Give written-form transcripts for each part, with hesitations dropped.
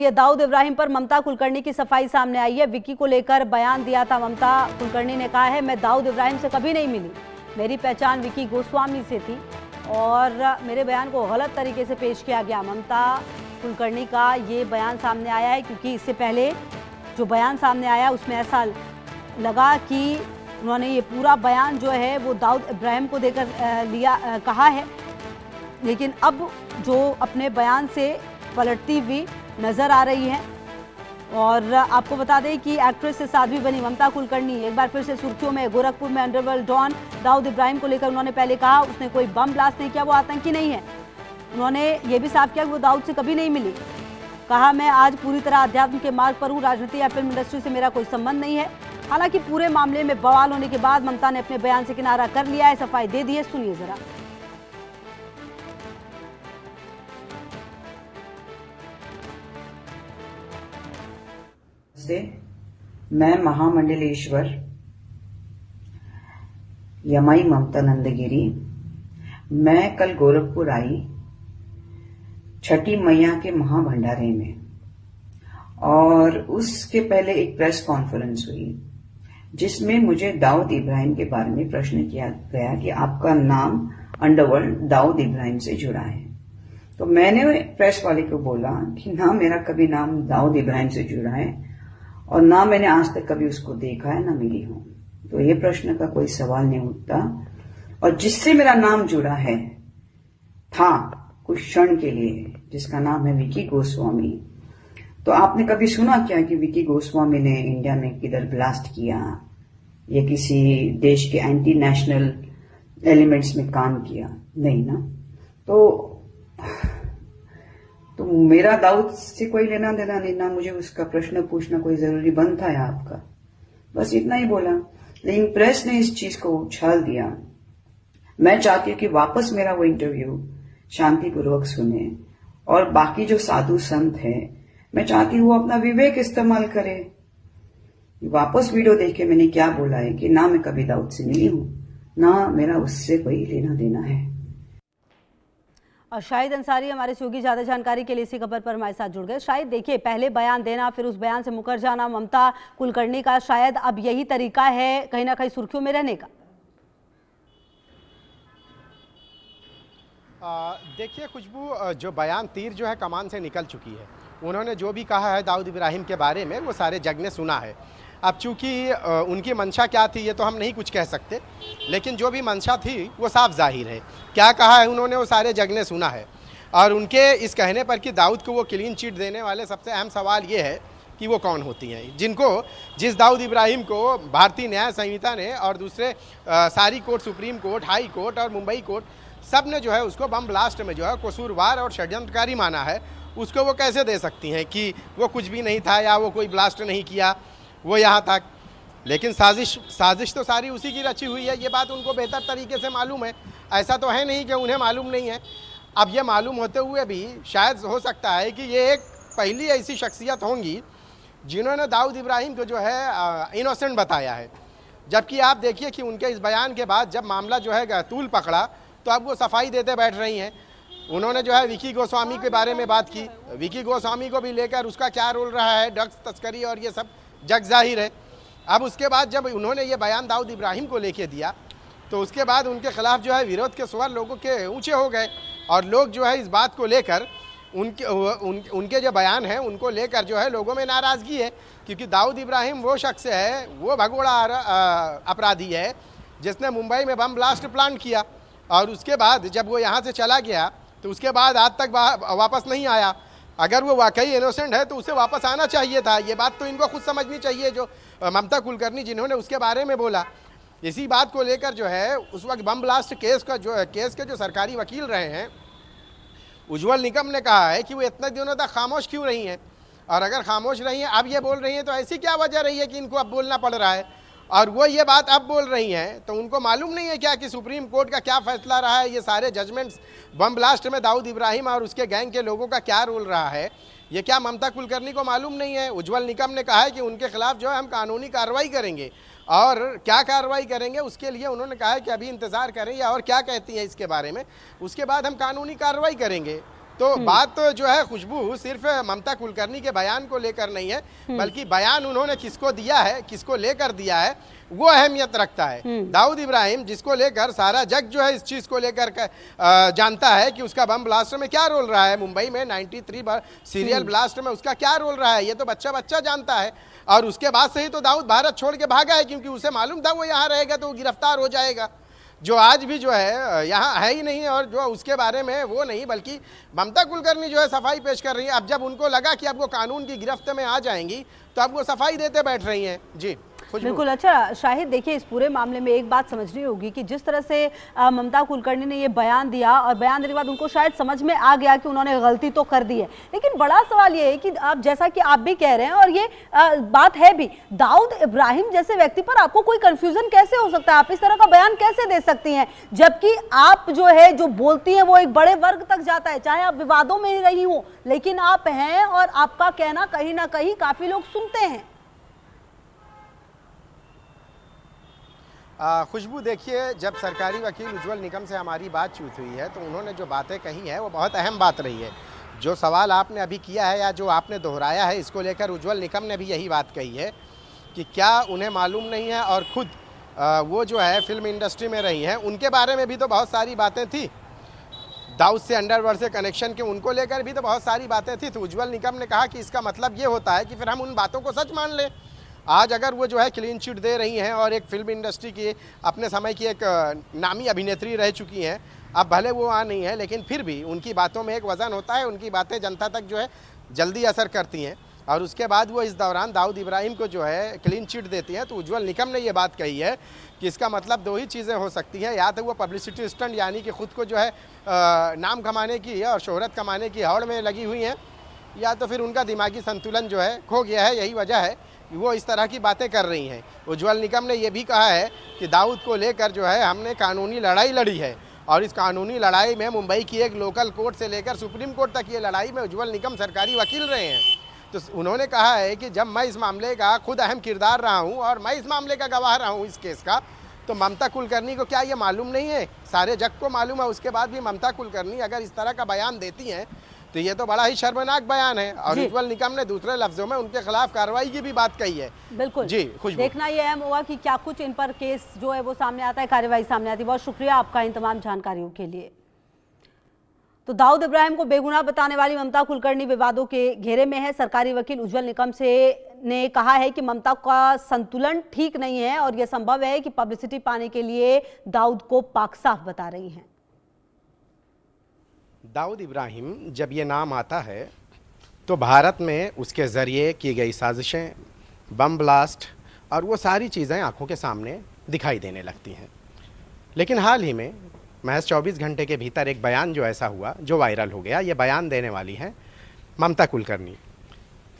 ये दाऊद इब्राहिम पर ममता कुलकर्णी की सफाई सामने आई है। विकी को लेकर बयान दिया था ममता कुलकर्णी ने। कहा है, मैं दाऊद इब्राहिम से कभी नहीं मिली, मेरी पहचान विकी गोस्वामी से थी और मेरे बयान को गलत तरीके से पेश किया गया। ममता कुलकर्णी का ये बयान सामने आया है क्योंकि इससे पहले जो बयान सामने आया उसमें ऐसा लगा कि उन्होंने ये पूरा बयान जो है वो दाऊद इब्राहिम को देकर कहा है, लेकिन अब जो अपने बयान से पलटती हुई नजर आ रही हैं। और आपको बता दें कि एक्ट्रेस से साध्वी बनी ममता कुलकर्णी एक बार फिर से सुर्खियों में। गोरखपुर में अंडरवर्ल्ड डॉन दाऊद इब्राहिम को लेकर उन्होंने पहले कहा उसने कोई बम ब्लास्ट नहीं किया, वो आतंकी नहीं है। उन्होंने ये भी साफ किया कि वो दाऊद से कभी नहीं मिली। कहा, मैं आज पूरी तरह अध्यात्म के मार्ग पर हूँ, राजनीति या फिल्म इंडस्ट्री से मेरा कोई संबंध नहीं है। हालांकि पूरे मामले में बवाल होने के बाद ममता ने अपने बयान से किनारा कर लिया है, सफाई दे दी है। सुनिए जरा। मैं महामंडलेश्वर यमाई ममता नंदगिरी। मैं कल गोरखपुर आई छठी मैया के महाभंडारे में, और उसके पहले एक प्रेस कॉन्फ्रेंस हुई जिसमें मुझे दाऊद इब्राहिम के बारे में प्रश्न किया गया कि आपका नाम अंडरवर्ल्ड दाऊद इब्राहिम से जुड़ा है। तो मैंने प्रेस वाले को बोला कि ना, मेरा कभी नाम दाऊद इब्राहिम से जुड़ा है और ना मैंने आज तक कभी उसको देखा है, ना मिली हूं। तो ये प्रश्न का कोई सवाल नहीं उठता। और जिससे मेरा नाम जुड़ा है था कुछ क्षण के लिए, जिसका नाम है विकी गोस्वामी। तो आपने कभी सुना क्या कि विकी गोस्वामी ने इंडिया में किधर ब्लास्ट किया या किसी देश के एंटी नेशनल एलिमेंट्स में काम किया? नहीं ना। तो मेरा दाऊद से कोई लेना देना नहीं, ना मुझे उसका प्रश्न पूछना कोई जरूरी बनता है आपका। बस इतना ही बोला, लेकिन प्रेस ने इस चीज को उछाल दिया। मैं चाहती हूँ कि वापस मेरा वो इंटरव्यू शांतिपूर्वक सुने, और बाकी जो साधु संत है मैं चाहती हूँ वो अपना विवेक इस्तेमाल करे। वापस वीडियो देखे मैंने क्या बोला है कि ना मैं कभी दाऊद से मिली हूं, ना मेरा उससे कोई लेना देना है। और शाहिद अंसारी हमारे सहयोगी ज्यादा जानकारी के लिए इसी खबर पर हमारे साथ जुड़ गए। शायद देखिए, पहले बयान देना फिर उस बयान से मुकर जाना ममता कुलकर्णी का, शायद अब यही तरीका है कहीं ना कहीं सुर्खियों में रहने का। देखिए खुशबू, जो बयान तीर जो है कमान से निकल चुकी है। उन्होंने जो भी कहा है दाऊद इब्राहिम के बारे में वो सारे जग ने सुना है। अब चूंकि उनकी मंशा क्या थी ये तो हम नहीं कुछ कह सकते, लेकिन जो भी मंशा थी वो साफ जाहिर है। क्या कहा है उन्होंने वो सारे जग ने सुना है। और उनके इस कहने पर कि दाऊद को वो क्लीन चिट देने वाले सबसे अहम सवाल ये है कि वो कौन होती हैं, जिस दाऊद इब्राहिम को भारतीय न्याय संहिता ने और दूसरे सारी court, supreme court, high court और मुंबई कोर्ट, सब ने जो है उसको बम ब्लास्ट में जो है कसूरवार और षड्यंत्रकारी माना है। उसको वो कैसे दे सकती हैं कि वो कुछ भी नहीं था या वो कोई ब्लास्ट नहीं किया, वो यहाँ तक। लेकिन साजिश तो सारी उसी की रची हुई है। ये बात उनको बेहतर तरीके से मालूम है। ऐसा तो है नहीं कि उन्हें मालूम नहीं है। अब ये मालूम होते हुए भी शायद हो सकता है कि ये एक पहली ऐसी शख्सियत होंगी जिन्होंने दाऊद इब्राहिम को जो है इनोसेंट बताया है। जबकि आप देखिए कि उनके इस बयान के बाद जब मामला जो है तूल पकड़ा तो अब वो सफाई देते बैठ रही हैं। उन्होंने जो है विकी गोस्वामी के बारे में बात की। विकी गोस्वामी को भी लेकर उसका क्या रोल रहा है, ड्रग्स तस्करी और ये सब जग जाहिर है। अब उसके बाद जब उन्होंने ये बयान दाऊद इब्राहिम को लेके दिया तो उसके बाद उनके खिलाफ जो है विरोध के स्वर लोगों के ऊंचे हो गए, और लोग जो है इस बात को लेकर उनके जो बयान हैं उनको लेकर जो है लोगों में नाराज़गी है। क्योंकि दाऊद इब्राहिम वो शख्स है, वो भगोड़ा अपराधी है जिसने मुंबई में बम ब्लास्ट प्लान किया, और उसके बाद जब वो यहाँ से चला गया तो उसके बाद आज तक वापस नहीं आया। अगर वो वाकई इनोसेंट है तो उसे वापस आना चाहिए था। ये बात तो इनको खुद समझनी चाहिए, जो ममता कुलकर्णी जिन्होंने उसके बारे में बोला। इसी बात को लेकर जो है उस वक्त बम ब्लास्ट केस के जो सरकारी वकील रहे हैं उज्ज्वल निकम ने कहा है कि वो इतने दिनों तक खामोश क्यों रही हैं, और अगर खामोश रही हैं अब ये बोल रही हैं तो ऐसी क्या वजह रही है कि इनको अब बोलना पड़ रहा है। और वो ये बात अब बोल रही हैं तो उनको मालूम नहीं है क्या कि सुप्रीम कोर्ट का क्या फैसला रहा है, ये सारे जजमेंट्स बम ब्लास्ट में दाऊद इब्राहिम और उसके गैंग के लोगों का क्या रोल रहा है, ये क्या ममता कुलकर्णी को मालूम नहीं है। उज्ज्वल निकम ने कहा है कि उनके खिलाफ जो है हम कानूनी कार्रवाई करेंगे, और क्या कार्रवाई करेंगे उसके लिए उन्होंने कहा है कि अभी इंतज़ार करें या और क्या कहती हैं इसके बारे में, उसके बाद हम कानूनी कार्रवाई करेंगे। तो बात तो जो है खुशबू सिर्फ ममता कुलकर्णी के बयान को लेकर नहीं है, बल्कि बयान उन्होंने किसको दिया है, किसको लेकर दिया है, वो अहमियत रखता है। दाऊद इब्राहिम, जिसको लेकर सारा जग जो है इस चीज को लेकर जानता है कि उसका बम ब्लास्ट में क्या रोल रहा है, मुंबई में 93 सीरियल ब्लास्ट में उसका क्या रोल रहा है, ये तो बच्चा बच्चा जानता है। और उसके बाद से ही तो दाऊद भारत छोड़ के भागा है, क्योंकि उसे मालूम था वो यहाँ रहेगा तो वो गिरफ्तार हो जाएगा। जो आज भी जो है यहाँ है ही नहीं, और जो उसके बारे में वो नहीं, बल्कि ममता कुलकर्णी जो है सफाई पेश कर रही है। अब जब उनको लगा कि अब वो कानून की गिरफ्त में आ जाएंगी तो अब वो सफाई देते बैठ रही हैं। जी बिल्कुल। अच्छा शाहिद, देखिए इस पूरे मामले में एक बात समझनी होगी कि जिस तरह से ममता कुलकर्णी ने ये बयान दिया, और बयान देने के बाद उनको शायद समझ में आ गया कि उन्होंने गलती तो कर दी है, लेकिन बड़ा सवाल ये है कि अब जैसा कि आप भी कह रहे हैं और ये बात है भी, दाऊद इब्राहिम जैसे व्यक्ति पर आपको कोई कंफ्यूजन कैसे हो सकता है? आप इस तरह का बयान कैसे दे सकती हैं, जबकि आप जो है जो बोलती हैं वो एक बड़े वर्ग तक जाता है, चाहे आप विवादों में ही रही हो, लेकिन आप हैं और आपका कहना कहीं ना कहीं काफी लोग सुनते हैं। खुशबू, देखिए जब सरकारी वकील उज्जवल निकम से हमारी बातचीत हुई है तो उन्होंने जो बातें कही हैं वो बहुत अहम बात रही है। जो सवाल आपने अभी किया है या जो आपने दोहराया है, इसको लेकर उज्जवल निकम ने भी यही बात कही है कि क्या उन्हें मालूम नहीं है, और खुद वो जो है फिल्म इंडस्ट्री में रही हैं, उनके बारे में भी तो बहुत सारी बातें थी, दाऊद से अंडरवर्ल्ड से कनेक्शन के उनको लेकर भी तो बहुत सारी बातें थी। तो उज्जवल निकम ने कहा कि इसका मतलब ये होता है कि फिर हम उन बातों को सच मान लें। आज अगर वो जो है क्लीन चिट दे रही हैं और एक फिल्म इंडस्ट्री की अपने समय की एक नामी अभिनेत्री रह चुकी हैं, अब भले वो वहाँ नहीं है लेकिन फिर भी उनकी बातों में एक वज़न होता है, उनकी बातें जनता तक जो है जल्दी असर करती हैं। और उसके बाद वो इस दौरान दाऊद इब्राहिम को जो है क्लीन चिट देती हैं। तो उज्जवल निकम ने ये बात कही है कि इसका मतलब दो ही चीज़ें हो सकती हैं, या तो वो पब्लिसिटी स्टंट यानी कि खुद को जो है नाम कमाने की और शोहरत कमाने की हौड़ में लगी हुई हैं, या तो फिर उनका दिमागी संतुलन जो है खो गया है। यही वजह है कि वो इस तरह की बातें कर रही हैं। उज्जवल निकम ने यह भी कहा है कि दाऊद को लेकर जो है हमने कानूनी लड़ाई लड़ी है, और इस कानूनी लड़ाई में मुंबई की एक लोकल कोर्ट से लेकर सुप्रीम कोर्ट तक ये लड़ाई में उज्जवल निकम सरकारी वकील रहे हैं। तो उन्होंने कहा है कि जब मैं इस मामले का खुद अहम किरदार रहा हूँ और मैं इस मामले का गवाह रहा हूँ इस केस का, तो ममता कुलकर्णी को क्या ये मालूम नहीं है? सारे जग को मालूम है। उसके बाद भी ममता कुलकर्णी अगर इस तरह का बयान देती हैं तो ये तो बड़ा ही शर्मनाक बयान है। और उज्जवल निकम ने दूसरे लफ्जों में उनके खिलाफ कार्रवाई की भी बात कही है। बिल्कुल जी, देखना ये अहम होगा कि क्या कुछ इन पर केस जो है वो सामने आता है, कार्रवाई सामने आती है। बहुत शुक्रिया आपका इन तमाम जानकारियों के लिए। तो दाऊद इब्राहिम को बेगुनाह बताने वाली ममता कुलकर्णी विवादों के घेरे में है। सरकारी वकील उज्जवल निकम ने कहा है कि ममता का संतुलन ठीक नहीं है और यह संभव है कि पब्लिसिटी पाने के लिए दाऊद को पाक साफ बता रही हैं। दाऊद इब्राहिम जब ये नाम आता है तो भारत में उसके ज़रिए की गई साजिशें, बम ब्लास्ट और वो सारी चीज़ें आंखों के सामने दिखाई देने लगती हैं। लेकिन हाल ही में महज 24 घंटे के भीतर एक बयान जो ऐसा हुआ जो वायरल हो गया। ये बयान देने वाली हैं ममता कुलकर्णी।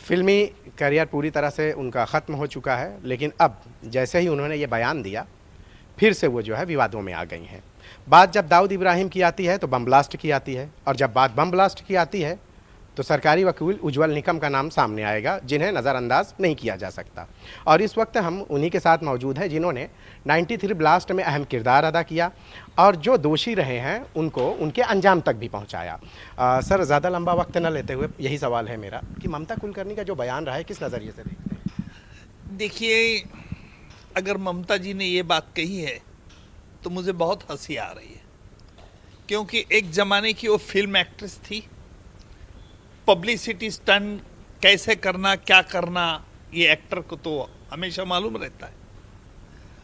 फिल्मी करियर पूरी तरह से उनका ख़त्म हो चुका है, लेकिन अब जैसे ही उन्होंने ये बयान दिया फिर से वो जो है विवादों में आ गई हैं। बात जब दाऊद इब्राहिम की आती है तो बम ब्लास्ट की आती है, और जब बात बम ब्लास्ट की आती है तो सरकारी वकील उज्जवल निकम का नाम सामने आएगा, जिन्हें नज़रअंदाज नहीं किया जा सकता। और इस वक्त हम उन्हीं के साथ मौजूद हैं जिन्होंने 93 ब्लास्ट में अहम किरदार अदा किया और जो दोषी रहे हैं उनको उनके अंजाम तक भी पहुंचाया। सर, ज़्यादा लंबा वक्त न लेते हुए यही सवाल है मेरा कि ममता कुलकर्णी का जो बयान रहा है किस नज़रिए से देखते हैं? देखिए, अगर ममता जी ने ये बात कही है तो मुझे बहुत हंसी आ रही है, क्योंकि एक ज़माने की वो फिल्म एक्ट्रेस थी। पब्लिसिटी स्टंट कैसे करना, क्या करना, ये एक्टर को तो हमेशा मालूम रहता है।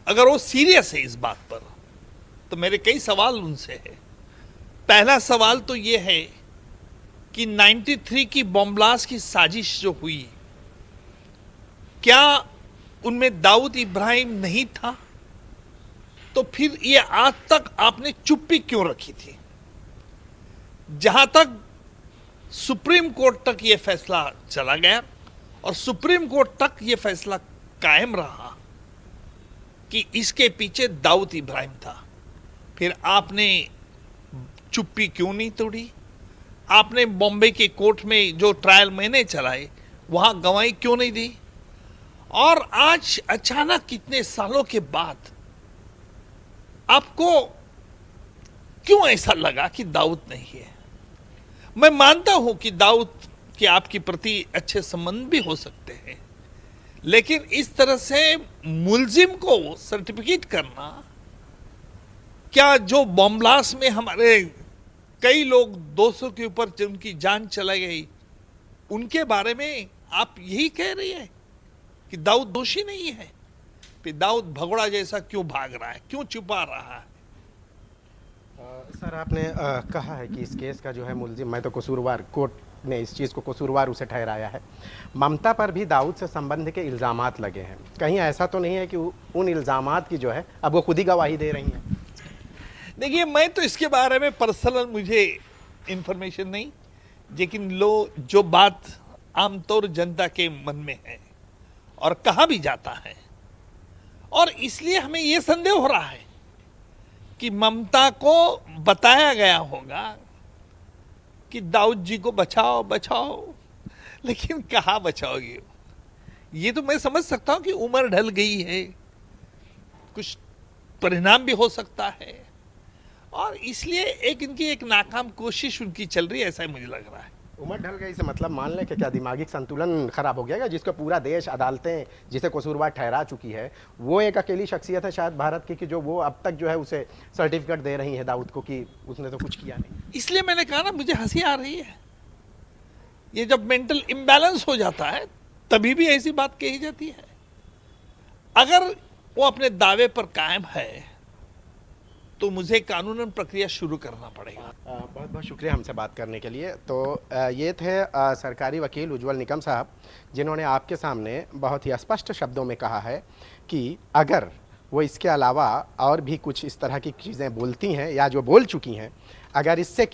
अगर वो सीरियस है इस बात पर तो मेरे कई सवाल उनसे है। पहला सवाल तो ये है कि 93 की बम ब्लास्ट की साजिश जो हुई, क्या उनमें दाऊद इब्राहिम नहीं था? तो फिर ये आज तक आपने चुप्पी क्यों रखी थी? जहां तक सुप्रीम कोर्ट तक ये फैसला चला गया और सुप्रीम कोर्ट तक ये फैसला कायम रहा कि इसके पीछे दाऊद इब्राहिम था, फिर आपने चुप्पी क्यों नहीं तोड़ी? आपने बॉम्बे के कोर्ट में जो ट्रायल मैंने चलाए वहां गवाही क्यों नहीं दी? और आज अचानक कितने सालों के बाद आपको क्यों ऐसा लगा कि दाऊद नहीं है? मैं मानता हूं कि दाऊद के आपकी प्रति अच्छे संबंध भी हो सकते हैं, लेकिन इस तरह से मुलजिम को सर्टिफिकेट करना, क्या जो बॉम्ब ब्लास्ट में हमारे कई लोग 200 के ऊपर उनकी जान चली गई, उनके बारे में आप यही कह रही है कि दाऊद दोषी नहीं है? फिर दाऊद भगोड़ा जैसा क्यों भाग रहा है, क्यों छुपा रहा है? सर, आपने कहा है कि इस केस का जो है मुलजिम, मैं तो कसूरवार, कोर्ट ने इस चीज़ को कसूरवार उसे ठहराया है। ममता पर भी दाऊद से संबंध के इल्ज़ामात लगे हैं, कहीं ऐसा तो नहीं है कि उन इल्ज़ामात की जो है अब वो खुद ही गवाही दे रही हैं? देखिए, मैं तो इसके बारे में पर्सनल मुझे इंफॉर्मेशन नहीं, लेकिन जो बात आमतौर जनता के मन में है और कहा भी जाता है, और इसलिए हमें यह संदेह हो रहा है कि ममता को बताया गया होगा कि दाऊद जी को बचाओ बचाओ, लेकिन कहाँ बचाओगे? ये तो मैं समझ सकता हूं कि उम्र ढल गई है, कुछ परिणाम भी हो सकता है, और इसलिए इनकी एक नाकाम कोशिश उनकी चल रही है, ऐसा ही मुझे लग रहा है। उम्र ढल गई से मतलब मान लें कि क्या दिमागी संतुलन खराब हो गया, जिसका पूरा देश, अदालतें जिसे कसूरवार ठहरा चुकी है, वो एक अकेली शख्सियत है शायद भारत की कि जो वो अब तक जो है उसे सर्टिफिकेट दे रही है दाऊद को कि उसने तो कुछ किया नहीं। इसलिए मैंने कहा ना, मुझे हंसी आ रही है। ये जब मेंटल इम्बैलेंस हो जाता है तभी भी ऐसी बात कही जाती है। अगर वो अपने दावे पर कायम है तो मुझे कानूनन प्रक्रिया शुरू करना पड़ेगा। बहुत बहुत शुक्रिया हमसे बात करने के लिए। तो ये थे सरकारी वकील उज्ज्वल निकम साहब, जिन्होंने आपके सामने बहुत ही स्पष्ट शब्दों में कहा है कि अगर वो इसके अलावा और भी कुछ इस तरह की चीज़ें बोलती हैं या जो बोल चुकी हैं, अगर इससे